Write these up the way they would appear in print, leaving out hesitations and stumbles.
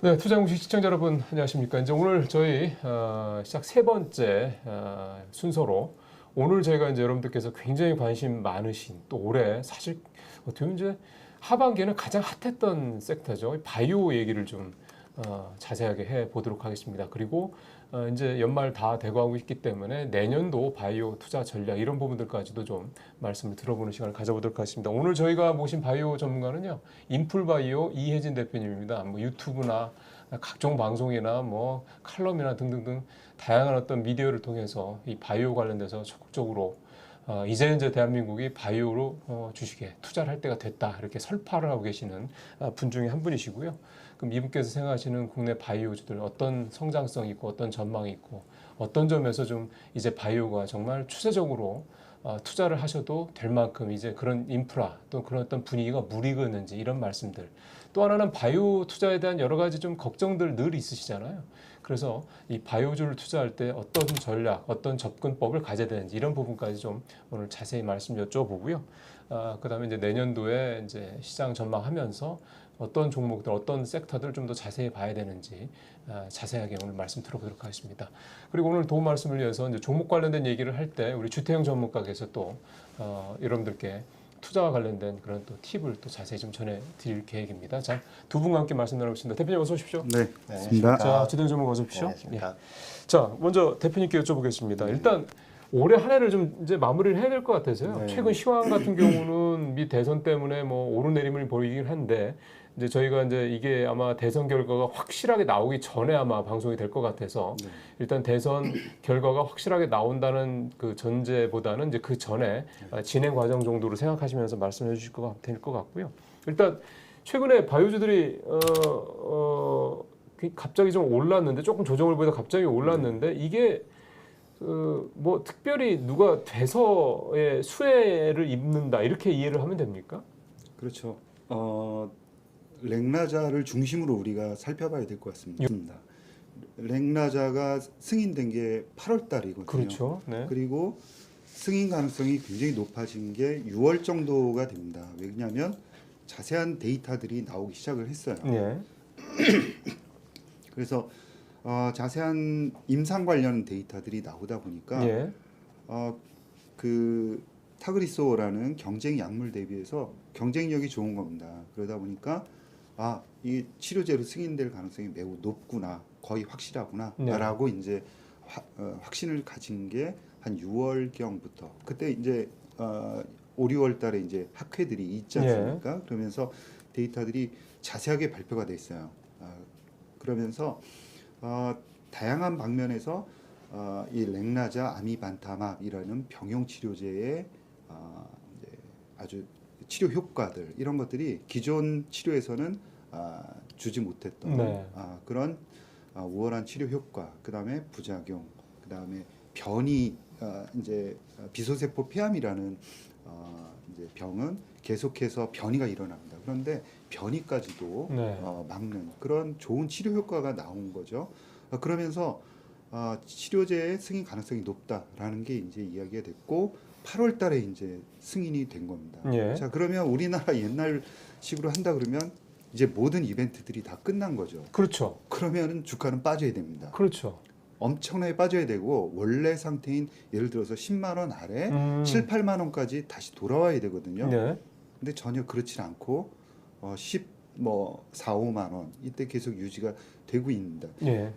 네, 투자공식 시청자 여러분 안녕하십니까? 이제 오늘 저희 시작 세 번째 순서로 오늘 저희가 이제 여러분들께서 굉장히 관심 많으신 또 올해 사실 어떻게 보면 이제 하반기에는 가장 핫했던 섹터죠. 바이오 얘기를 좀 자세하게 해 보도록 하겠습니다. 그리고 이제 연말 다 돼가고 있기 때문에 내년도 바이오 투자 전략 이런 부분들까지도 좀 말씀을 들어보는 시간을 가져보도록 하겠습니다. 오늘 저희가 모신 바이오 전문가는요, 인풀바이오 이혜진 대표님입니다. 뭐 유튜브나 각종 방송이나 뭐 칼럼이나 등등등 다양한 어떤 미디어를 통해서 이 바이오 관련돼서 적극적으로 이제 대한민국이 바이오로 주식에 투자를 할 때가 됐다 이렇게 설파를 하고 계시는 분 중에 한 분이시고요. 그럼 이분께서 생각하시는 국내 바이오주들 어떤 성장성이 있고 어떤 전망이 있고 어떤 점에서 좀 이제 바이오가 정말 추세적으로 투자를 하셔도 될 만큼 이제 그런 인프라 또 그런 어떤 분위기가 무르익었는지 이런 말씀들. 또 하나는 바이오 투자에 대한 여러 가지 좀 걱정들 늘 있으시잖아요. 그래서 이 바이오주를 투자할 때 어떤 전략, 어떤 접근법을 가져야 되는지 이런 부분까지 좀 오늘 자세히 말씀 여쭤보고요. 그다음에 이제 내년도에 이제 시장 전망하면서 어떤 종목들, 어떤 섹터들 좀 더 자세히 봐야 되는지 자세하게 오늘 말씀 들어보도록 하겠습니다. 그리고 오늘 도움 말씀을 위해서 이제 종목 관련된 얘기를 할 때 우리 주태영 전문가께서 또 여러분들께 투자와 관련된 그런 또 팁을 또 자세히 좀 전해드릴 계획입니다. 자, 두 분과 함께 말씀 나누겠습니다. 대표님 어서 오십시오. 네, 맞습니다. 자, 주태영 전문가 어서 오십시오. 네, 자, 먼저 대표님께 여쭤보겠습니다. 일단 올해 한 해를 좀 이제 마무리를 해야 될 것 같아서요. 네. 최근 시황 같은 경우는 미 대선 때문에 뭐 오르내림을 보이긴 한데 이제 저희가 이제 이게 아마 대선 결과가 확실하게 나오기 전에 아마 방송이 될 것 같아서 일단 대선 결과가 확실하게 나온다는 그 전제보다는 이제 그 전에 진행 과정 정도로 생각하시면서 말씀해 주실 것 될 것 같고요. 일단 최근에 바이오주들이 갑자기 좀 올랐는데 조금 조정을 보이다 갑자기 올랐는데 이게 뭐 특별히 누가 돼서의 수혜를 입는다 이렇게 이해를 하면 됩니까? 그렇죠. 렉나자를 중심으로 우리가 살펴봐야 될 것 같습니다. 렉나자가 승인된 게 8월 달이거든요. 그렇죠. 네. 그리고 승인 가능성이 굉장히 높아진 게 6월 정도가 됩니다. 왜냐하면 자세한 데이터들이 나오기 시작을 했어요. 네. 그래서 자세한 임상 관련 데이터들이 나오다 보니까 예. 그 타그리소라는 경쟁 약물 대비해서 경쟁력이 좋은 겁니다. 그러다 보니까 이 치료제로 승인될 가능성이 매우 높구나, 거의 확실하구나라고 이제 확신을 가진 게 한 6월경부터 그때 이제 5, 6월 달에 이제 학회들이 있지 않습니까? 그러면서 데이터들이 자세하게 발표가 돼 있어요. 그러면서 다양한 방면에서 이 렉나자 아미반타맙이라는 병용 치료제의 이제 아주 치료 효과들 이런 것들이 기존 치료에서는 주지 못했던 그런 우월한 치료 효과, 그 다음에 부작용, 그 다음에 변이 이제 비소세포 폐암이라는 이제 병은 계속해서 변이가 일어납니다. 그런데 변이까지도 막는 그런 좋은 치료 효과가 나온 거죠. 그러면서 치료제의 승인 가능성이 높다라는 게 이제 이야기가 됐고 8월 달에 이제 승인이 된 겁니다. 자, 그러면 우리나라 옛날식으로 한다 그러면 이제 모든 이벤트들이 다 끝난 거죠. 그렇죠. 그러면 주가는 빠져야 됩니다. 그렇죠. 엄청나게 빠져야 되고 원래 상태인 예를 들어서 10만 원 아래 7, 8만 원까지 다시 돌아와야 되거든요. 근데 전혀 그렇지 않고 4, 5만 원 이때 계속 유지가 되고 있습니다.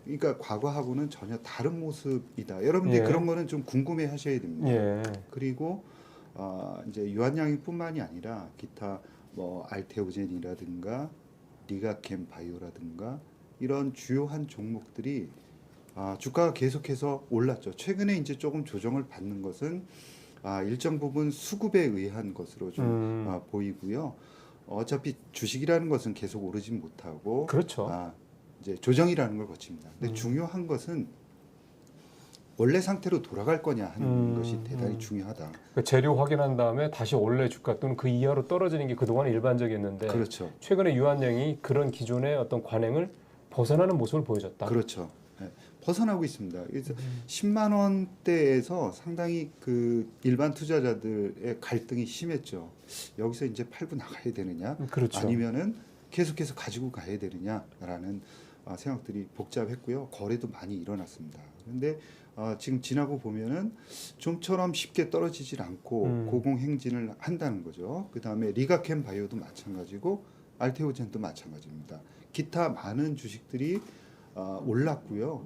그러니까 과거하고는 전혀 다른 모습이다. 여러분들이 그런 거는 좀 궁금해 하셔야 됩니다. 그리고 이제 유한양이뿐만이 아니라 기타 뭐 알테오젠이라든가 리가캠 바이오라든가 이런 주요한 종목들이 주가가 계속해서 올랐죠. 최근에 이제 조금 조정을 받는 것은 일정 부분 수급에 의한 것으로 좀 보이고요. 어차피 주식이라는 것은 계속 오르진 못하고 그렇죠. 이제 조정이라는 걸 거칩니다. 근데 중요한 것은 원래 상태로 돌아갈 거냐 하는 것이 대단히 중요하다. 그러니까 재료 확인한 다음에 다시 원래 주가 또는 그 이하로 떨어지는 게 그동안 일반적이었는데 그렇죠. 최근에 유한양이 그런 기존의 어떤 관행을 벗어나는 모습을 보여줬다. 그렇죠. 벗어나고 있습니다. 그래서 10만 원대에서 상당히 그 일반 투자자들의 갈등이 심했죠. 여기서 이제 팔고 나가야 되느냐, 그렇죠. 아니면은 계속해서 가지고 가야 되느냐라는 생각들이 복잡했고요. 거래도 많이 일어났습니다. 그런데 지금 지나고 보면은 좀처럼 쉽게 떨어지질 않고 고공행진을 한다는 거죠. 그 다음에 리가캠 바이오도 마찬가지고 알테오젠도 마찬가지입니다. 기타 많은 주식들이 올랐고요.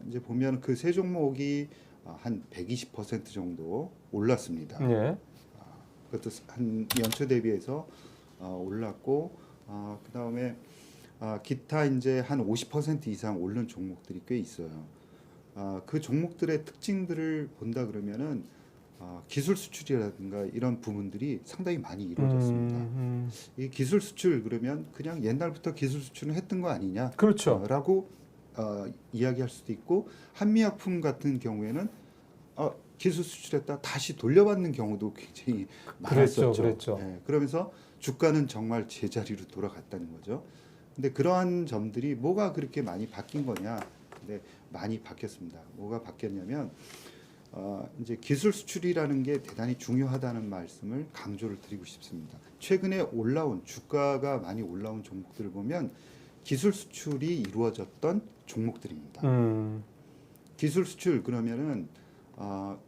이제 보면 그 세 종목이 한 120% 정도 올랐습니다. 예. 그것도 한 연초 대비해서 올랐고, 그 다음에 기타 이제 한 50% 이상 오른 종목들이 꽤 있어요. 그 종목들의 특징들을 본다 그러면은 기술 수출이라든가 이런 부분들이 상당히 많이 이루어졌습니다. 이 기술 수출 그러면 그냥 옛날부터 기술 수출은 했던 거 아니냐? 그렇죠. 라고 이야기할 수도 있고, 한미약품 같은 경우에는 기술 수출했다 다시 돌려받는 경우도 굉장히 많았었죠. 그랬죠. 네, 그러면서 주가는 정말 제자리로 돌아갔다는 거죠. 근데 그러한 점들이 뭐가 그렇게 많이 바뀐 거냐? 근데 많이 바뀌었습니다. 뭐가 바뀌었냐면 이제 기술 수출이라는 게 대단히 중요하다는 말씀을 강조를 드리고 싶습니다. 최근에 올라온 주가가 많이 올라온 종목들을 보면 기술 수출이 이루어졌던 종목들입니다. 기술 수출 그러면은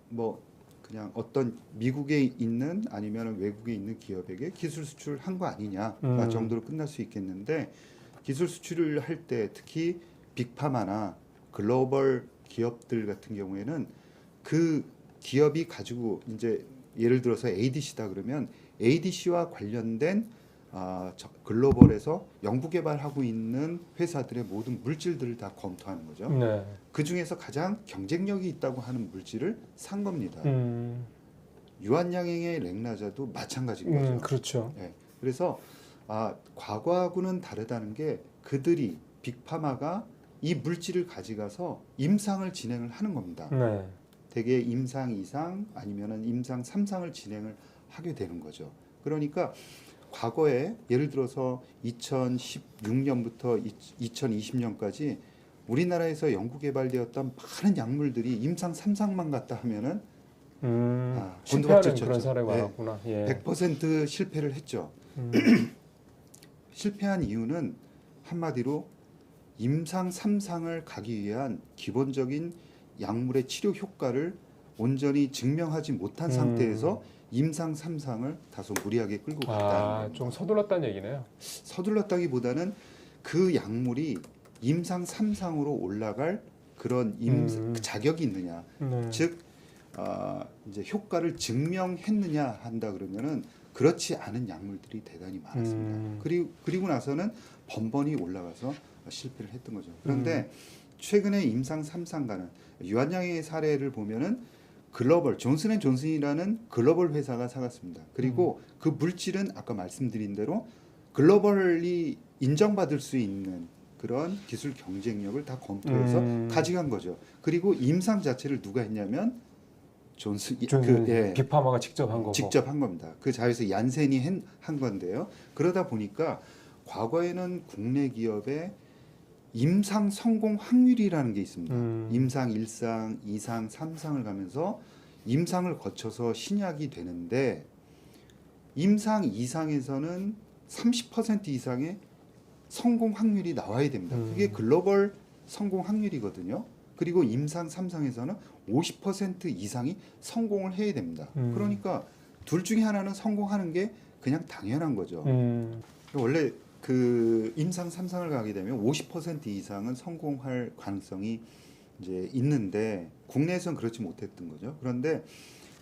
뭐 그냥 어떤 미국에 있는 아니면 외국에 있는 기업에게 기술 수출을 한 거 아니냐 정도로 끝날 수 있겠는데, 기술 수출을 할 때 특히 빅파마나 글로벌 기업들 같은 경우에는 그 기업이 가지고 이제 예를 들어서 ADC다 그러면 ADC와 관련된 글로벌에서 연구 개발하고 있는 회사들의 모든 물질들을 다 검토하는 거죠. 네. 그 중에서 가장 경쟁력이 있다고 하는 물질을 산 겁니다. 유한양행의 렉나자도 마찬가지인 거죠. 그렇죠. 네. 그래서 과거하고는 다르다는 게 그들이 빅파마가 이 물질을 가져가서 임상을 진행을 하는 겁니다. 네. 대개 임상 2상 아니면은 임상 3상을 진행을 하게 되는 거죠. 그러니까 과거에 예를 들어서 2016년부터 2020년까지 우리나라에서 연구 개발되었던 많은 약물들이 임상 3상만 갔다 하면은 실패하는 그런 사례가 많았구나. 예. 100% 실패를 했죠. 실패한 이유는 한마디로 임상 3상을 가기 위한 기본적인 약물의 치료 효과를 온전히 증명하지 못한 상태에서 임상 3상을 다소 무리하게 끌고 갔다는 겁니다. 좀 서둘렀다는 얘기네요. 서둘렀다기보다는 그 약물이 임상 3상으로 올라갈 그런 그 자격이 있느냐, 즉 이제 효과를 증명했느냐 한다 그러면은 그렇지 않은 약물들이 대단히 많았습니다. 그리고 나서는 번번이 올라가서 실패를 했던 거죠. 그런데 최근에 임상 3상가는 유한양의 사례를 보면은 글로벌 존슨앤존슨이라는 글로벌 회사가 사갔습니다. 그리고 그 물질은 아까 말씀드린 대로 글로벌리 인정받을 수 있는 그런 기술 경쟁력을 다 검토해서 가져간 거죠. 그리고 임상 자체를 누가 했냐면 빅파마가 직접 한 거고. 직접 한 겁니다. 그 자회사 얀센이 한 건데요. 그러다 보니까 과거에는 국내 기업의 임상 성공 확률이라는 게 있습니다. 임상 1상, 2상, 3상을 가면서 임상을 거쳐서 신약이 되는데 임상 2상에서는 30% 이상의 성공 확률이 나와야 됩니다. 그게 글로벌 성공 확률이거든요. 그리고 임상 3상에서는 50% 이상이 성공을 해야 됩니다. 그러니까 둘 중에 하나는 성공하는 게 그냥 당연한 거죠. 원래 그 임상 3상을 가게 되면 50% 이상은 성공할 가능성이 이제 있는데 국내에서는 그렇지 못했던 거죠. 그런데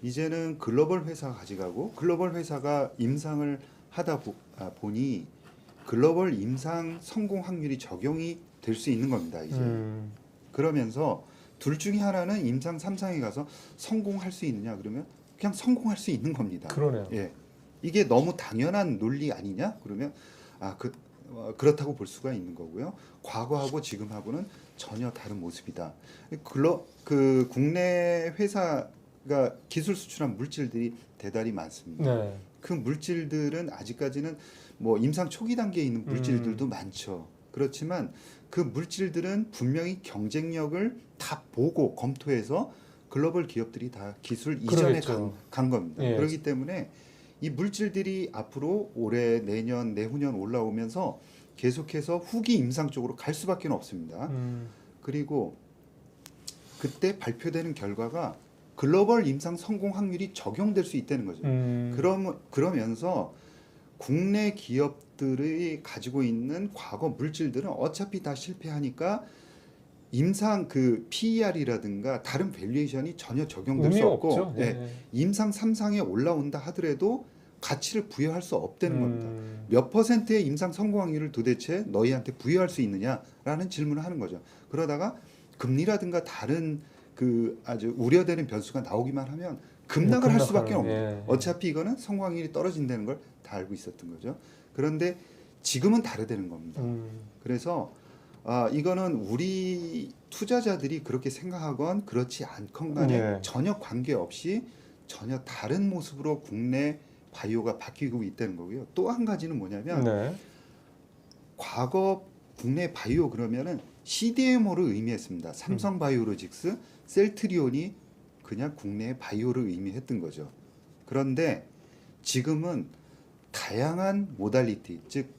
이제는 글로벌 회사가 가져가고 글로벌 회사가 임상을 하다 보니 글로벌 임상 성공 확률이 적용이 될 수 있는 겁니다. 이제 그러면서 둘 중에 하나는 임상 3상에 가서 성공할 수 있느냐 그러면 그냥 성공할 수 있는 겁니다. 그러네요. 예, 이게 너무 당연한 논리 아니냐? 그러면 그렇다고 볼 수가 있는 거고요. 과거하고 지금하고는 전혀 다른 모습이다. 그 국내 회사가 기술 수출한 물질들이 대단히 많습니다. 네. 그 물질들은 아직까지는 뭐 임상 초기 단계에 있는 물질들도 많죠. 그렇지만 그 물질들은 분명히 경쟁력을 다 보고 검토해서 글로벌 기업들이 다 기술 이전에 간 겁니다. 예. 그렇기 때문에 이 물질들이 앞으로 올해, 내년, 내후년 올라오면서 계속해서 후기 임상 쪽으로 갈 수밖에 없습니다. 그리고 그때 발표되는 결과가 글로벌 임상 성공 확률이 적용될 수 있다는 거죠. 그러면서 국내 기업들이 가지고 있는 과거 물질들은 어차피 다 실패하니까 임상 그 PER이라든가 다른 밸류에이션이 전혀 적용될 수 없고 없죠. 예, 임상 3상에 올라온다 하더라도 가치를 부여할 수 없다는 겁니다. 몇 퍼센트의 임상 성공 확률을 도대체 너희한테 부여할 수 있느냐라는 질문을 하는 거죠. 그러다가 금리라든가 다른 그 아주 우려되는 변수가 나오기만 하면 급락을 할 수밖에 없는. 어차피 이거는 성공 확률이 떨어진다는 걸 다 알고 있었던 거죠. 그런데 지금은 다르다는 겁니다. 그래서 이거는 우리 투자자들이 그렇게 생각하건 그렇지 않건 간에 전혀 관계없이 전혀 다른 모습으로 국내 바이오가 바뀌고 있다는 거고요. 또 한 가지는 뭐냐면 과거 국내 바이오 그러면은 CDMO를 의미했습니다. 삼성바이오로직스, 셀트리온이 그냥 국내 바이오를 의미했던 거죠. 그런데 지금은 다양한 모달리티, 즉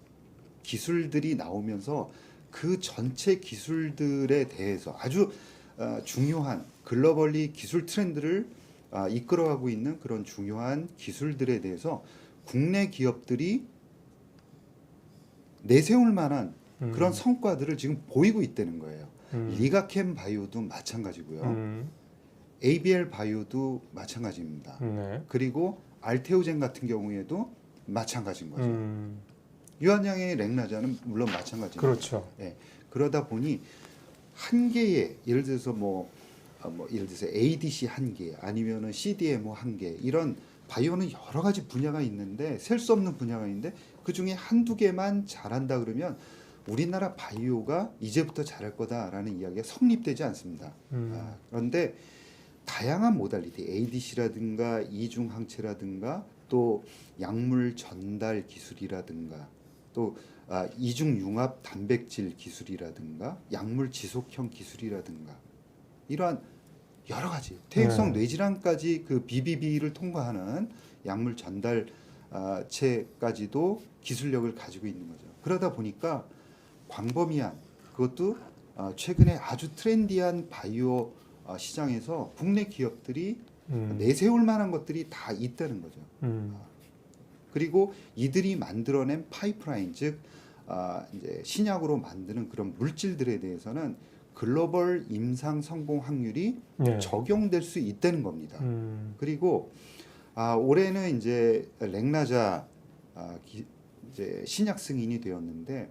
기술들이 나오면서 그 전체 기술들에 대해서 아주 중요한 글로벌리 기술 트렌드를 이끌어가고 있는 그런 중요한 기술들에 대해서 국내 기업들이 내세울 만한 그런 성과들을 지금 보이고 있다는 거예요. 리가캠 바이오도 마찬가지고요. ABL 바이오도 마찬가지입니다. 그리고 알테오젠 같은 경우에도 마찬가지인 거죠. 유한양의 렉나자는 물론 마찬가지입니다. 그렇죠. 네. 그러다 보니 한 개의 예를 들어서 예를 들어서 ADC 한 개 아니면은 CDMO 한 개 이런 바이오는 여러 가지 분야가 있는데 셀 수 없는 분야가 있는데 그 중에 한두 개만 잘한다 그러면 우리나라 바이오가 이제부터 잘할 거다라는 이야기가 성립되지 않습니다. 그런데 다양한 모달리티 ADC라든가 이중 항체라든가 또 약물 전달 기술이라든가 또 이중 융합 단백질 기술이라든가 약물 지속형 기술이라든가 이러한 여러 가지 퇴행성 뇌질환까지 그 BBB를 통과하는 약물 전달체까지도 기술력을 가지고 있는 거죠. 그러다 보니까 광범위한 그것도 최근에 아주 트렌디한 바이오 시장에서 국내 기업들이 내세울 만한 것들이 다 있다는 거죠. 그리고 이들이 만들어낸 파이프라인 즉 이제 신약으로 만드는 그런 물질들에 대해서는 글로벌 임상 성공 확률이 적용될 수 있다는 겁니다. 그리고 올해는 이제 렉나자 이제 신약 승인이 되었는데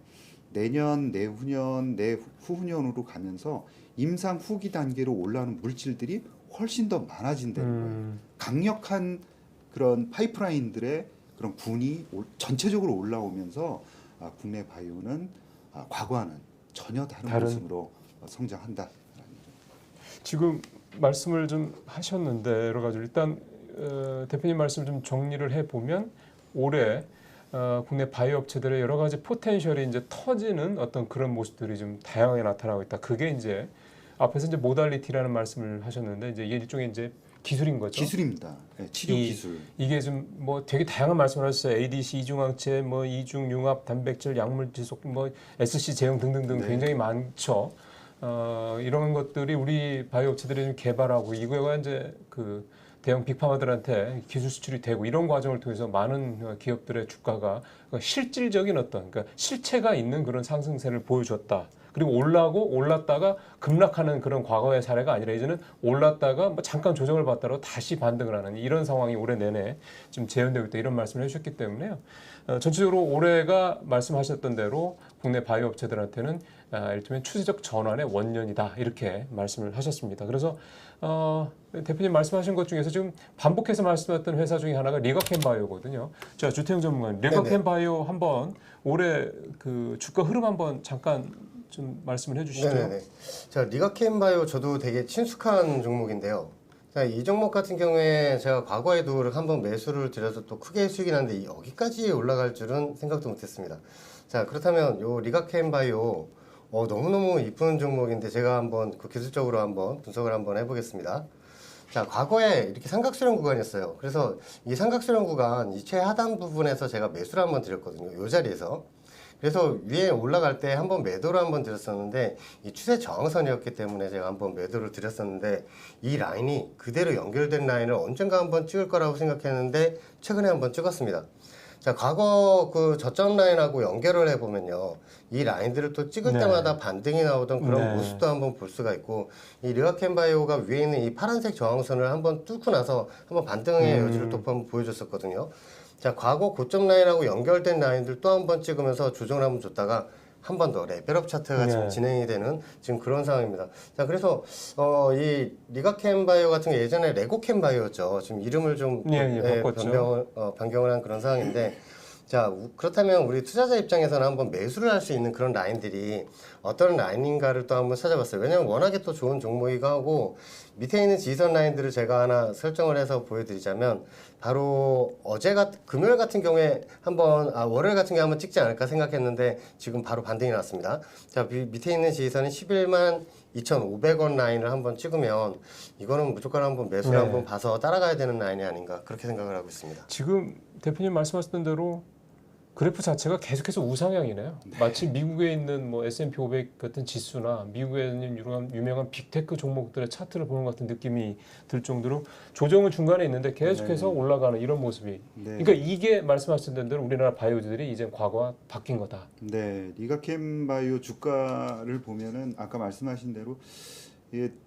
내년, 내후년, 내후년으로 가면서 임상 후기 단계로 올라오는 물질들이 훨씬 더 많아진다는 거예요. 강력한 그런 파이프라인들의 그런 군이 전체적으로 올라오면서 국내 바이오는 과거와는 전혀 다른 모습으로 성장한다. 지금 말씀을 좀 하셨는데 여러 가지 일단 대표님 말씀 좀 정리를 해보면 올해 국내 바이오 업체들의 여러 가지 포텐셜이 이제 터지는 어떤 그런 모습들이 좀 다양하게 나타나고 있다. 그게 이제 앞에서 이제 모달리티라는 말씀을 하셨는데 이제 이게 일종의 이제 기술인 거죠. 기술입니다. 네, 치료 기술. 이게 좀 뭐 되게 다양한 말씀을 하셨어요. ADC, 이중항체, 뭐 이중 융합 단백질, 약물 지속, 뭐 SC 제형 등등등 굉장히 많죠. 이런 것들이 우리 바이오 업체들이 좀 개발하고 이거가 이제 그 대형 빅파마들한테 기술 수출이 되고 이런 과정을 통해서 많은 기업들의 주가가 실질적인 어떤 그러니까 실체가 있는 그런 상승세를 보여줬다. 그리고 올랐다가 급락하는 그런 과거의 사례가 아니라 이제는 올랐다가 뭐 잠깐 조정을 받다가 다시 반등을 하는 이런 상황이 올해 내내 좀 재현되고 있다 이런 말씀을 해주셨기 때문에요. 전체적으로 올해가 말씀하셨던 대로 국내 바이오 업체들한테는 일종의 추세적 전환의 원년이다 이렇게 말씀을 하셨습니다. 그래서 대표님 말씀하신 것 중에서 지금 반복해서 말씀했던 회사 중에 하나가 리가캠 바이오거든요. 자, 주태영 전문가님, 리가캠 바이오 한번 올해 그 주가 흐름 한번 잠깐 좀 말씀을 해주시죠. 네네. 자, 리가캠 바이오 저도 되게 친숙한 종목인데요. 자, 이 종목 같은 경우에 제가 과거에도 한번 매수를 드려서 또 크게 수익이 났는데 여기까지 올라갈 줄은 생각도 못했습니다. 자, 그렇다면 요 리가캠 바이오 너무너무 이쁜 종목인데 제가 한번 그 기술적으로 한번 분석을 한번 해보겠습니다. 자, 과거에 이렇게 삼각수렴 구간이었어요. 그래서 이 삼각수렴 구간 이 최하단 부분에서 제가 매수를 한번 드렸거든요. 이 자리에서. 그래서 위에 올라갈 때 한번 매도를 한번 드렸었는데 이 추세 저항선이었기 때문에 제가 한번 매도를 드렸었는데 이 라인이 그대로 연결된 라인을 언젠가 한번 찍을 거라고 생각했는데 최근에 한번 찍었습니다. 자, 과거 그 저점 라인하고 연결을 해보면요. 이 라인들을 또 찍을 네. 때마다 반등이 나오던 그런 네. 모습도 한번 볼 수가 있고, 이 리가켄바이오가 위에 있는 이 파란색 저항선을 한번 뚫고 나서 한번 반등의 여지를 또 한번 보여줬었거든요. 자, 과거 고점 라인하고 연결된 라인들 또 한번 찍으면서 조정을 한번 줬다가 한 번 더 레벨업 차트가 네. 지금 진행이 되는 지금 그런 상황입니다. 자, 그래서 이 리가켄바이오 같은 게 예전에 레고켄바이오였죠. 지금 이름을 좀 바꿨죠. 변경을 한 그런 상황인데, 자, 그렇다면 우리 투자자 입장에서는 한번 매수를 할 수 있는 그런 라인들이 어떤 라인인가를 또 한번 찾아봤어요. 왜냐면 워낙에 또 좋은 종목이고 하고, 밑에 있는 지지선 라인들을 제가 하나 설정을 해서 보여드리자면, 바로 금요일 같은 경우에 월요일 같은 경우에 한번 찍지 않을까 생각했는데 지금 바로 반등이 났습니다. 자, 밑에 있는 지지선은 11만 2,500원 라인을 한번 찍으면 이거는 무조건 한번 매수를 네. 한번 봐서 따라가야 되는 라인이 아닌가 그렇게 생각을 하고 있습니다. 지금 대표님 말씀하셨던 대로 그래프 자체가 계속해서 우상향이네요. 마치 미국에 있는 뭐 S&P 500 같은 지수나 미국에 있는 유명한 빅테크 종목들의 차트를 보는 것 같은 느낌이 들 정도로 조정은 중간에 있는데 계속해서 올라가는 이런 모습이. 네. 그러니까 이게 말씀하셨던 대로 우리나라 바이오들이 이제 과거와 바뀐 거다. 네, 리가켄바이오 주가를 보면은 아까 말씀하신 대로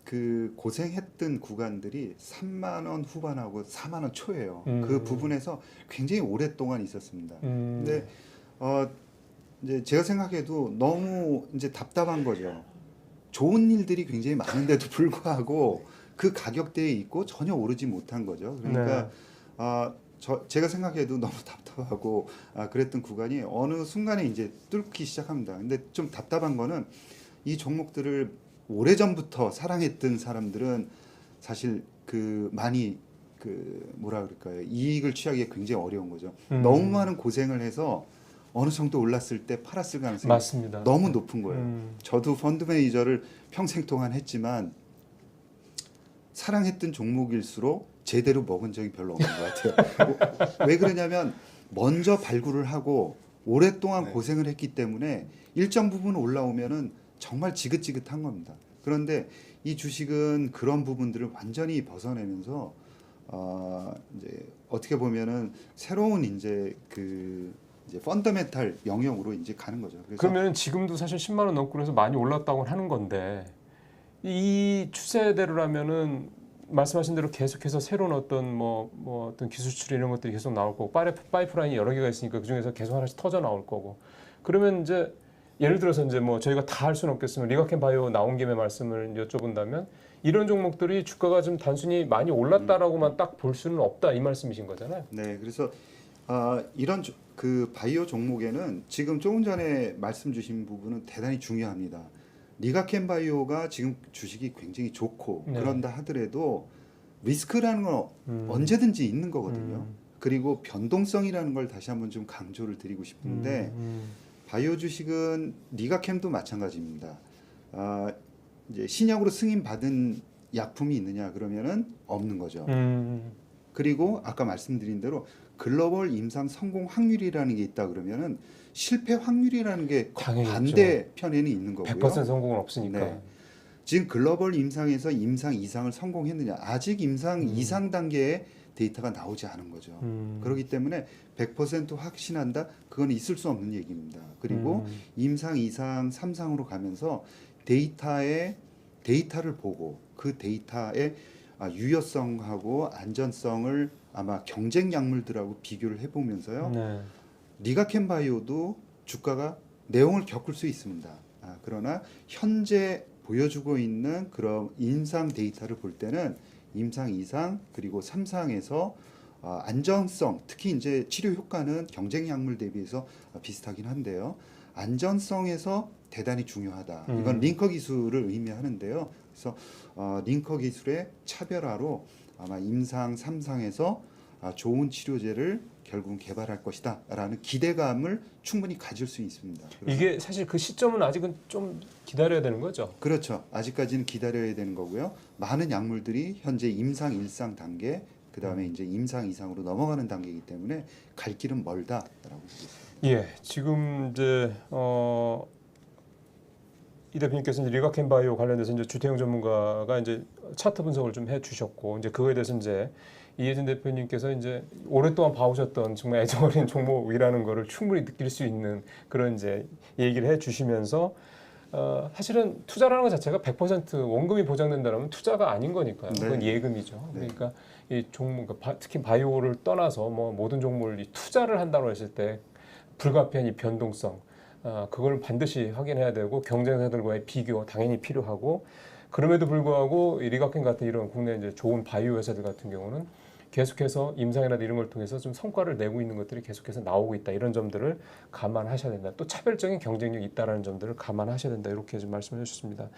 그 고생했던 구간들이 3만 원 후반하고 4만 원 초예요. 그 부분에서 굉장히 오랫동안 있었습니다. 근데 이제 제가 생각해도 너무 이제 답답한 거죠. 좋은 일들이 굉장히 많은데도 불구하고 그 가격대에 있고 전혀 오르지 못한 거죠. 그러니까 제가 생각해도 너무 답답하고 그랬던 구간이 어느 순간에 이제 뚫기 시작합니다. 근데 좀 답답한 거는 이 종목들을 오래전부터 사랑했던 사람들은 사실 많이 뭐라 그럴까요? 이익을 취하기가 굉장히 어려운 거죠. 너무 많은 고생을 해서 어느 정도 올랐을 때 팔았을 가능성이 맞습니다. 너무 높은 거예요. 저도 펀드 매니저를 평생 동안 했지만 사랑했던 종목일수록 제대로 먹은 적이 별로 없는 것 같아요. 왜 그러냐면 먼저 발굴을 하고 오랫동안 고생을 했기 때문에 일정 부분 올라오면은 정말 지긋지긋한 겁니다. 그런데 이 주식은 그런 부분들을 완전히 벗어내면서 이제 어떻게 보면은 새로운 이제 펀더멘탈 영역으로 이제 가는 거죠. 그러면 지금도 사실 10만 원 넘고 그래서 많이 올랐다고 하는 건데 이 추세대로라면은 말씀하신 대로 계속해서 새로운 어떤 어떤 기술 추출 이런 것들이 계속 나올 거고 파이프라인이 여러 개가 있으니까 그 중에서 계속 하나씩 터져 나올 거고 그러면 이제 예를 들어서 이제 저희가 다 할 수는 없겠지만 리가켄바이오 나온 김에 말씀을 여쭤본다면 이런 종목들이 주가가 좀 단순히 많이 올랐다라고만 딱 볼 수는 없다 이 말씀이신 거잖아요. 네, 그래서 이런 그 바이오 종목에는 지금 조금 전에 말씀 주신 부분은 대단히 중요합니다. 리가켄바이오가 지금 주식이 굉장히 좋고 그런다 하더라도 리스크라는 건 언제든지 있는 거거든요. 그리고 변동성이라는 걸 다시 한번 좀 강조를 드리고 싶은데 바이오 주식은 리가캠도 마찬가지입니다. 이제 신약으로 승인 받은 약품이 있느냐 그러면은 없는 거죠. 그리고 아까 말씀드린 대로 글로벌 임상 성공 확률이라는 게 있다 그러면은 실패 확률이라는 게 반대편에는 있는 거고요. 100% 성공은 없으니까. 네. 지금 글로벌 임상에서 임상 이상을 성공했느냐 아직 임상 이상 단계의 데이터가 나오지 않은 거죠. 그렇기 때문에 100% 확신한다? 그건 있을 수 없는 얘기입니다. 그리고 임상, 이상, 3상으로 가면서 데이터를 보고 그 데이터의 유효성하고 안전성을 아마 경쟁 약물들하고 비교를 해보면서요. 리가켄바이오도 주가가 내용을 겪을 수 있습니다. 그러나 현재 보여주고 있는 그런 임상 데이터를 볼 때는 임상 2상 그리고 3상에서 안전성 특히 이제 치료 효과는 경쟁 약물 대비해서 비슷하긴 한데요. 안전성에서 대단히 중요하다. 이건 링커 기술을 의미하는데요. 그래서 링커 기술의 차별화로 아마 임상 3상에서 좋은 치료제를 결국은 개발할 것이다라는 기대감을 충분히 가질 수 있습니다. 이게 사실 그 시점은 아직은 좀 기다려야 되는 거죠. 그렇죠. 아직까지는 기다려야 되는 거고요. 많은 약물들이 현재 임상 1상 단계, 그 다음에 이제 임상 2상으로 넘어가는 단계이기 때문에 갈 길은 멀다라고 보겠습니다. 예, 지금 이제 이 대표님께서 이제 리가켄바이오 관련돼서 이제 주태영 전문가가 이제 차트 분석을 좀 해주셨고 이제 그거에 대해서 이제 이혜진 대표님께서 이제 오랫동안 봐오셨던 정말 애정어린 종목이라는 거를 충분히 느낄 수 있는 그런 이제 얘기를 해주시면서 사실은 투자라는 것 자체가 100% 원금이 보장된다면 투자가 아닌 거니까요. 그건 네. 예금이죠. 네. 그러니까 이 종목 특히 바이오를 떠나서 뭐 모든 종목을 투자를 한다고 했을 때 불가피한 이 변동성. 그걸 반드시 확인해야 되고 경쟁사들과의 비교 당연히 필요하고 그럼에도 불구하고 이 리가켄 같은 이런 국내 이제 좋은 바이오 회사들 같은 경우는 계속해서 임상이라든 이런 걸 통해서 좀 성과를 내고 있는 것들이 계속해서 나오고 있다 이런 점들을 감안하셔야 된다. 또 차별적인 경쟁력이 있다라는 점들을 감안하셔야 된다 이렇게 좀 말씀해 주셨습니다.